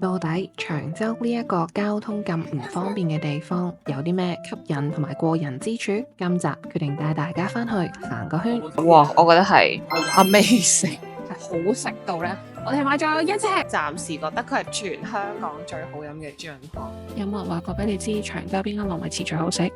到底長洲呢一個交通咁唔方便嘅地方，有啲咩吸引同埋過人之處？今集決定帶大家返去行個圈。哇！我覺得係 amazing，係好食到咧。我哋買咗一隻，暫時覺得佢係全香港最好飲嘅豬潤湯。有冇人話過俾你知長洲邊間糯米糍最好食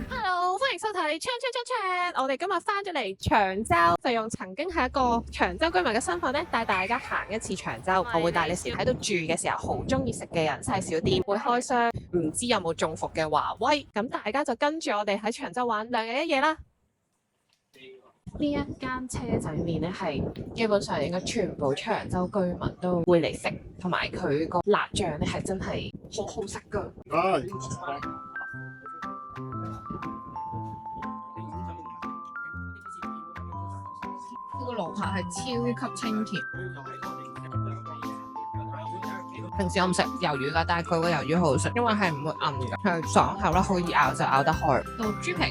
？Hello，歡迎收睇 Chat。我哋今日翻咗嚟長洲，就用曾經係一個長洲居民嘅身份咧，帶大家行一次長洲。我會帶你喺度住嘅時候好中意食嘅人西小店，會開箱，唔知有冇中伏嘅華威。咁大家就跟住我哋喺長洲玩2日1夜啦。呢一間車仔麵咧，係基本上應該全部長洲居民都會嚟食，同埋佢個辣醬咧係真係好好食噶。呢個蘿蔔係超級清甜。平時我唔食魷魚噶，但係佢個魷魚好好食，因為係唔會韌㗎，係爽口啦，可以咬就咬得開。到豬皮。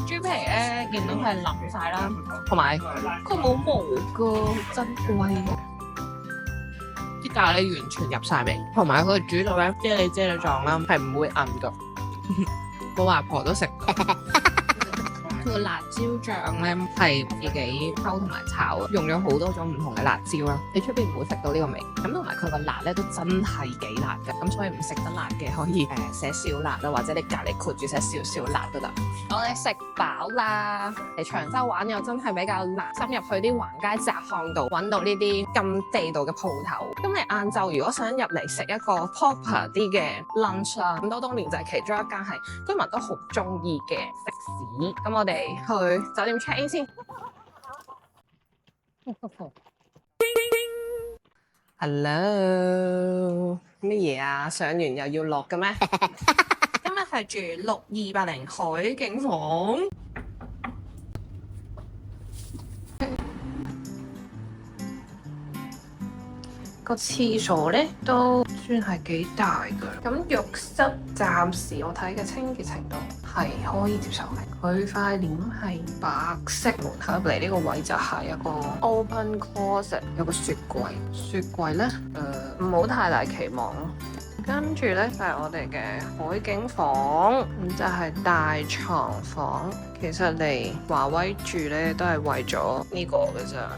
豬皮咧見到佢係淋晒啦，同埋佢冇毛噶，真貴。啲咖喱完全入晒味，同埋佢煮到咧啫喱啫喱狀啦，係唔會韌噶。我阿婆都食。佢個辣椒醬咧係自己溝同埋炒，用咗好多種唔同嘅辣椒啦。你出邊唔會食到呢個味。咁同埋佢個辣咧都真係幾辣嘅，咁所以唔食得辣嘅可以寫少辣啦，或者你隔離括住寫少少辣都得。我哋食飽啦，嚟長洲玩又真係比較難，深入去啲橫街窄巷度揾到呢啲咁地道嘅鋪頭。咁你晏晝如果想入嚟食一個 proper 啲嘅 lunch 啦，咁多東年就係其中一間係居民都好中意嘅食肆。咁我哋去酒店 check in 先。Hello， 乜嘢啊？上完又要落嘅咩？今日係住6280海景房。個廁所咧都算係幾大噶，咁浴室暫時我睇嘅清潔程度係可以接受嘅。佢塊簾係白色，門口入嚟呢個位就係一個 open closet， 有個雪櫃。雪櫃咧唔好太大期望咯。跟住咧就係我哋嘅海景房，咁就係大床房。其實嚟華威住咧都係為咗呢個嘅咋。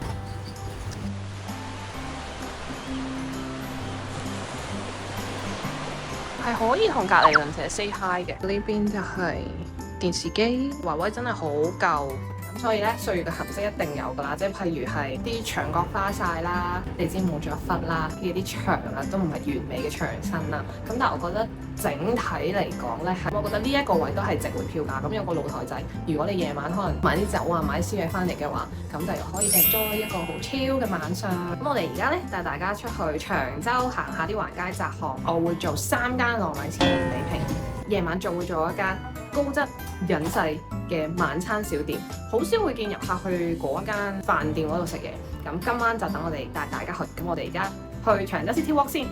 係可以同隔離鄰舍 say hi 嘅。呢邊就係電視機，華威真係好舊，咁所以咧歲月嘅痕跡一定有㗎啦。即係譬如係啲牆角花晒啦，地氈冇咗忽啦，跟住啲牆啊都唔係完美嘅牆身啦。咁但係我覺得整體嚟講咧，我覺得呢一個位都係值回票價。咁有個露台仔，如果你夜晚可能買啲酒啊、買啲宵夜翻嚟嘅話，咁就可以 enjoy 一個好 chill 嘅晚上。咁我哋而家咧帶大家出去長洲行下啲橫街窄巷，我會做3間糯米糍同地平，夜晚仲會做一間高質隱世嘅晚餐小店。好少會見遊客去嗰間飯店嗰度食嘢。咁今晚就等我哋帶大家去。咁我哋而家去長洲 City Walk 先。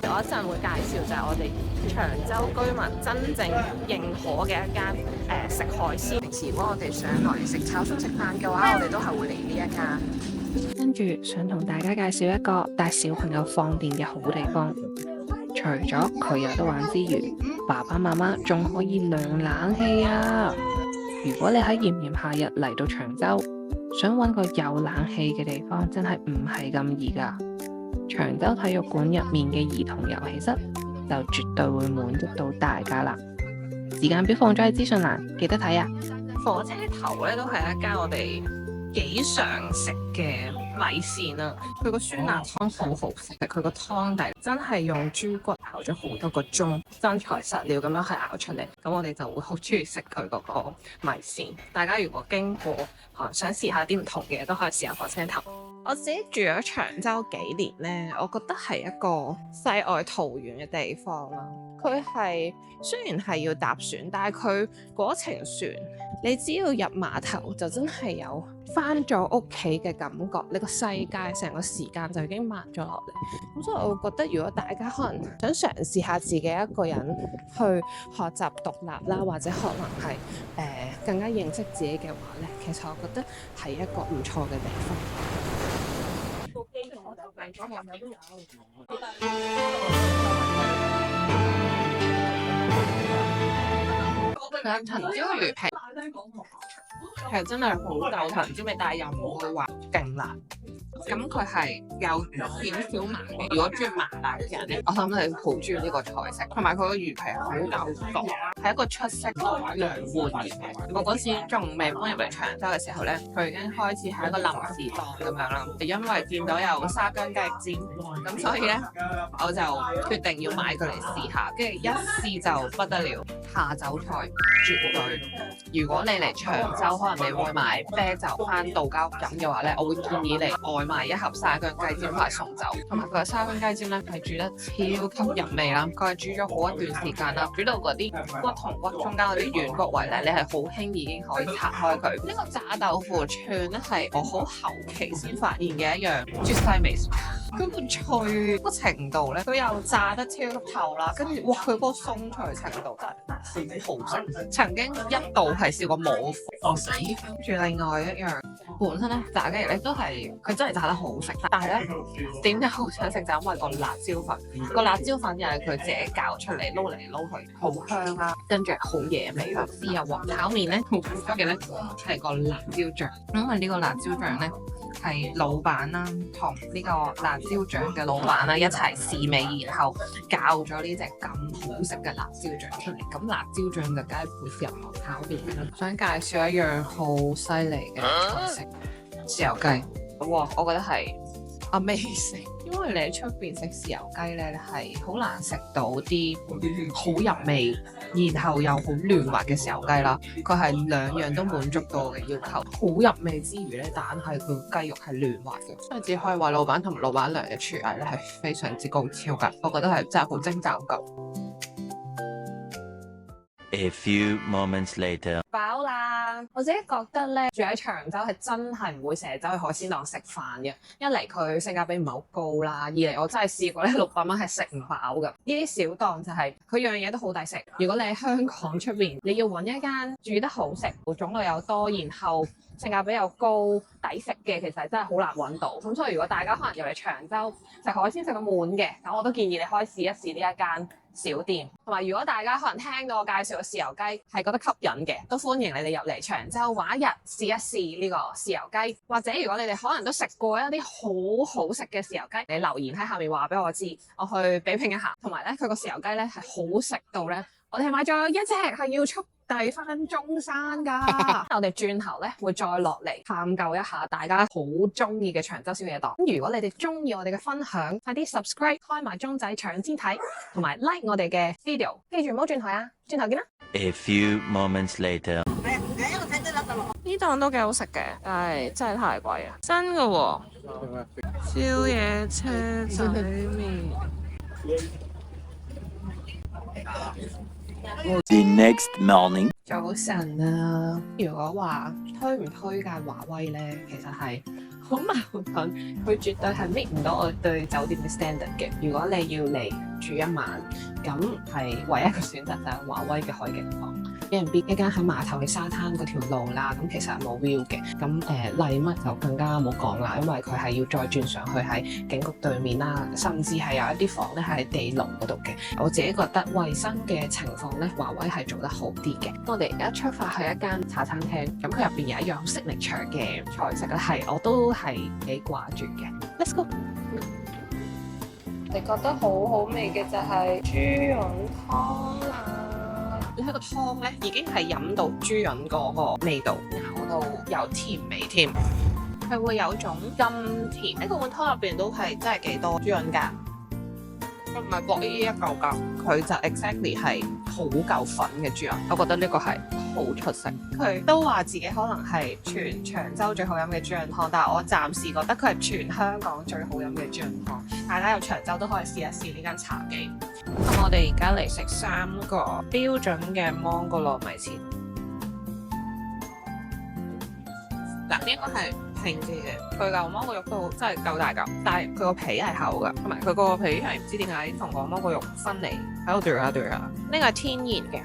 我一陣會介紹就係我哋長洲居民真正認可嘅一間食海鮮。平時如果我哋想來食炒餸食飯嘅話，我哋都係會嚟呢一間。跟住想同大家介紹一個帶小朋友放電嘅好地方。除咗佢有得玩之餘，爸爸媽媽仲可以涼冷氣啊！如果你喺炎炎夏日嚟到長洲，想揾個有冷氣嘅地方，真係唔係咁易㗎。長洲體育館入面嘅兒童遊戲室就絕對會滿足到大家啦。時間表放咗喺資訊欄，記得睇啊！火車頭咧都係一間我哋幾常食嘅米線啦。佢個酸辣湯好好食，佢個湯底真係用豬骨熬咗好多個鐘，真材實料咁樣去熬出嚟。咁我哋就會好中意食佢嗰個米線。大家如果經過想試下啲唔同嘅，都可以試下火車頭。我自己住咗長洲幾年呢，我覺得係一個世外桃源嘅地方啦。佢係雖然係要搭船，但係佢嗰程船，你只要入碼頭就真係有返咗屋企嘅感覺。你個世界成個時間就已經慢咗落嚟。咁所以我會覺得，如果大家可能想嘗試下自己一個人去學習獨立啦，或者可能係更加認識自己嘅話呢，其實我覺得係一個唔錯嘅地方。兩層椒魚皮其實真係好夠層椒味，但係又唔會話勁辣。咁佢係有少少麻嘅。如果中意麻辣嘅人咧，我諗你好中意呢個菜式。同埋佢個魚皮係好夠熟，係一個出色嘅涼拌魚皮。我嗰時仲未搬入嚟長洲嘅時候咧，佢已經開始係一個臨時檔咁樣啦。因為見到有沙姜雞翼尖，咁所以咧我就決定要買佢嚟試下。跟住一試就不得了，下酒菜絕對。如果你嚟長洲，可能你會買啤酒翻到家飲嘅話咧，我會建議你外賣一盒沙姜雞尖同送酒。同埋佢嘅沙姜雞尖咧係煮得超級入味啦，佢係煮咗好一段時間啦，煮到嗰啲骨同骨中間嗰啲軟骨位咧，你係好輕易已經可以拆開佢。呢個炸豆腐串咧係我好後期先發現嘅一樣絕世美食。佢個脆個程度咧，佢又炸得超級透啦，跟住哇佢嗰個鬆脆程度真係好好食。曾經一度係試過冇火死。跟住另外一樣，本身咧炸雞翼咧都係佢真係炸得好食，但係咧點解好想食就因為個辣椒粉，個辣椒粉又係佢自己搞出嚟，撈嚟撈去好香啦，跟住好野味啦。豉油黃炒麵咧好出色嘅咧係個辣椒醬，因為呢個辣椒醬咧係老闆啦同呢個辣椒醬嘅老闆啦一齊試味，然後教咗呢隻咁好食嘅辣椒醬出嚟。咁辣椒醬就梗係配豉油黃炒麵啦。想介紹一樣好犀利嘅菜式，豉油雞。哇，我覺得係 amazing， 因為你喺出邊食豉油雞咧係好難食到啲好入味，然後又好嫩滑嘅豉油雞啦。佢係兩樣都滿足到我嘅要求，好入味之餘咧，但係佢雞肉係嫩滑嘅，所以只可以話老闆同老闆娘嘅廚藝咧係非常之高超㗎。我覺得係真係好精湛㗎。A few moments later，飽啦！我自己覺得咧，住喺長洲係真係唔會成日走去海鮮檔食飯嘅。一嚟佢性價比唔係好高啦，二嚟我真係試過咧600蚊係食唔飽㗎。呢啲小檔就係佢樣嘢都好抵食。如果你喺香港出邊，你要揾一間煮得好食、種類又多，然後性價比又高、抵食嘅，其實真係好難揾到。咁所以如果大家可能入嚟長洲食海鮮食到悶嘅，咁我都建議你可以試一試呢一間小店。同埋如果大家可能聽到我介紹嘅豉油雞係覺得吸引嘅，都歡迎你哋入嚟長洲玩一日試一試呢個豉油雞。或者如果你哋可能都食過一啲好好食嘅豉油雞，你留言喺下面話俾我知，我去比拼一下。同埋咧，佢個豉油雞咧係好食到咧，我哋買咗一隻係要速遞翻中山㗎。我哋轉頭咧會再落嚟探究一下大家好中意嘅長洲宵夜檔。咁如果你哋中意我哋嘅分享，快啲 subscribe 開埋鐘仔搶先睇，同埋 like 我哋嘅 video。記住唔好轉台啊！轉頭見啦。A few moments later，呢檔都幾好食嘅，但係真係太貴啊！真㗎喎，宵夜車仔麵。The next morning，早晨啊！如果話推唔推介華威咧，其實係好矛盾。佢絕對係 meet 唔到我對酒店嘅 standard 嘅。如果你要嚟住一晚，咁係唯一嘅選擇就係華威嘅海景房。B&B 一間喺碼頭嘅沙灘嗰條路啦，咁其實係冇 view 嘅。咁麗乜就更加冇講啦，因為佢係要再轉上去喺警局對面啦，甚至係有一啲房咧係地牢嗰度嘅。我自己覺得衞生嘅情況咧，華威係做得好啲嘅。我哋而家出發去一間茶餐廳，咁佢入邊有一樣好signature嘅菜式咧，係我都係幾掛住嘅。Let's go！ 你覺得好好味嘅就係豬潤湯啦。你睇個湯咧，已經係飲到豬潤嗰個味道，咬到有甜味添。佢會有種甘甜，呢個碗湯入邊都係真係幾多豬潤㗎。佢唔係薄呢一嚿嚿，佢就 exactly 係好嚿粉嘅豬油。我覺得呢個係好出色。佢都話自己可能係全長洲最好飲嘅豬潤湯，但係我暫時覺得佢係全香港最好飲嘅豬潤湯。大家有長洲都可以試一試呢間茶記。咁我哋而家嚟食3個標準嘅芒果糯米糍。嗱，呢個係平啲嘅，佢嚿芒果肉都真係夠大嚿，但係佢個皮係厚㗎，同埋佢個皮係唔知點解同個芒果肉分離喺度對下對下。呢個係天然嘅，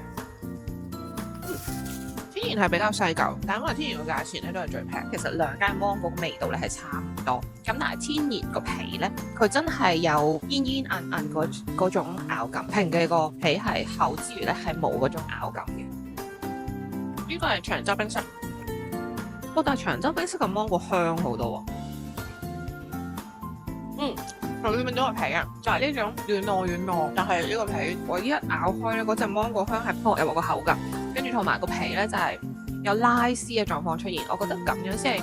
天然係比較細嚿，但係因為天然嘅價錢咧都係最平。其實兩間芒果味道咧係差唔多，咁但係天然個皮咧，佢真係有煙煙韌韌嗰種咬感。平嘅個皮係厚之餘咧係冇嗰種咬感嘅。呢個係長洲冰室。但係長洲冰室嘅芒果香好多喎。佢裏面都係皮啊，就係呢種軟糯，但係呢個皮我一咬開咧，嗰陣芒果香係撲入我個口㗎，跟住同埋個皮咧就係有拉絲嘅狀況出現。我覺得咁樣先係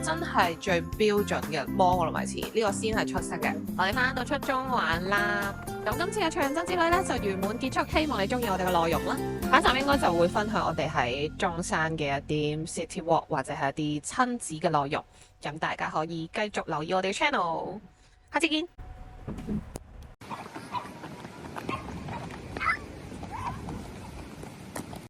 真係最標準嘅芒果糯米糍，呢個先係出色嘅。我哋翻到出中玩啦，咁今次嘅長洲之旅咧就圓滿結束。希望你中意我哋嘅內容啦。下一集應該就會分享我哋喺中山嘅一啲 city walk 或者係一啲親子嘅內容，咁大家可以繼續留意我哋嘅 channel。下次見。